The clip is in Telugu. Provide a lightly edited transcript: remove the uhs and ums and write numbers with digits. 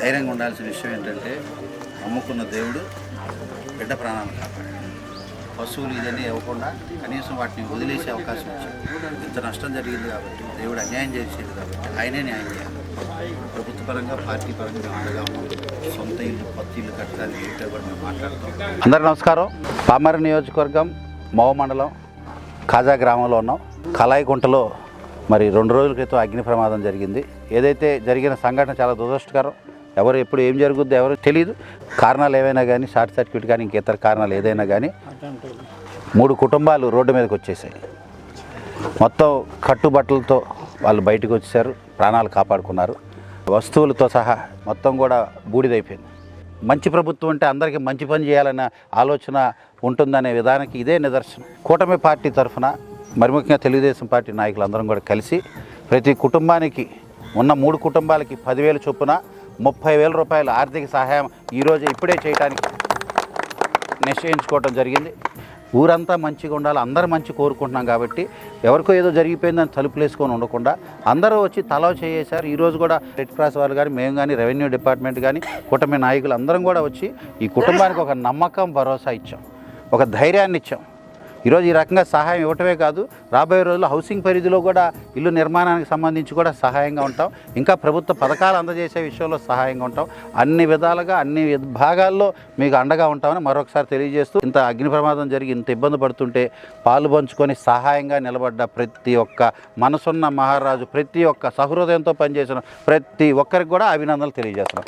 ధైర్యంగా ఉండాల్సిన విషయం ఏంటంటే నమ్ముకున్న దేవుడు బిడ్డ ప్రాణాలను కాపాడు. పశువులు ఇదన్నీ ఇవ్వకుండా కనీసం వాటిని వదిలేసే అవకాశం ఇచ్చాడు. ఇంత నష్టం జరిగింది కాబట్టి దేవుడు అన్యాయం చేసేది కాబట్టి ఆయనే న్యాయం చేయాలి. ప్రభుత్వ పరంగా పార్టీ పరంగా అండగా ఉన్నాం. సొంత ఇల్లు కొత్త ఇల్లు కట్టడానికి ఏంటో కూడా మేము మాట్లాడతాం. అందరికీ నమస్కారం. పామర నియోజకవర్గం మౌ మండలం కాజా గ్రామంలో ఉన్నాం. కలాయిగుంటలో మరి 2 రోజుల క్రితం అగ్ని ప్రమాదం జరిగింది. ఏదైతే జరిగిన సంఘటన చాలా దురదృష్టకరం. ఎవరు ఎప్పుడు ఏం జరుగుద్దో ఎవరు తెలియదు. కారణాలు ఏవైనా కానీ, షార్ట్ సర్క్యూట్ కానీ ఇంకేతర కారణాలు ఏదైనా కానీ 3 కుటుంబాలు రోడ్డు మీదకి వచ్చేసాయి. మొత్తం కట్టుబట్టలతో వాళ్ళు బయటకు వచ్చేసారు, ప్రాణాలు కాపాడుకున్నారు. వస్తువులతో సహా మొత్తం కూడా బూడిదైపోయింది. మంచి ప్రభుత్వం అంటే అందరికీ మంచి పని చేయాలన్న ఆలోచన ఉంటుందనే విధానానికి ఇదే నిదర్శనం. కూటమి పార్టీ తరఫున మరి ముఖ్యంగా తెలుగుదేశం పార్టీ నాయకులందరం కూడా కలిసి ప్రతి కుటుంబానికి ఉన్న 3 కుటుంబాలకి 10,000 చొప్పున 30,000 రూపాయల ఆర్థిక సహాయం ఈరోజు ఇప్పుడే చేయడానికి నిశ్చయించుకోవడం జరిగింది. ఊరంతా మంచిగా ఉండాలి, అందరూ మంచి కోరుకుంటున్నాం కాబట్టి ఎవరికో ఏదో జరిగిపోయిందని తలుపులేసుకొని ఉండకుండా అందరూ వచ్చి తలో చేసేశారు. ఈరోజు కూడా రెడ్ క్రాస్ వాళ్ళు కానీ, మేము కానీ, రెవెన్యూ డిపార్ట్మెంట్ కానీ, కూటమి నాయకులు అందరం కూడా వచ్చి ఈ కుటుంబానికి ఒక నమ్మకం, భరోసా ఇచ్చాం, ఒక ధైర్యాన్ని ఇచ్చాం. ఈరోజు ఈ రకంగా సహాయం ఇవ్వటమే కాదు, రాబోయే రోజుల్లో హౌసింగ్ పరిధిలో కూడా ఇల్లు నిర్మాణానికి సంబంధించి కూడా సహాయంగా ఉంటాం. ఇంకా ప్రభుత్వ పథకాలు అందజేసే విషయంలో సహాయంగా ఉంటాం. అన్ని విధాలుగా అన్ని భాగాల్లో మీకు అండగా ఉంటామని మరొకసారి తెలియజేస్తూ, ఇంత అగ్ని ప్రమాదం జరిగి ఇంత ఇబ్బంది పడుతుంటే పాలు పంచుకొని సహాయంగా నిలబడ్డ ప్రతి ఒక్క మనసున్న మహారాజు, ప్రతి ఒక్క సహృదయంతో పనిచేసిన ప్రతి ఒక్కరికి కూడా అభినందనలు తెలియజేస్తున్నాం.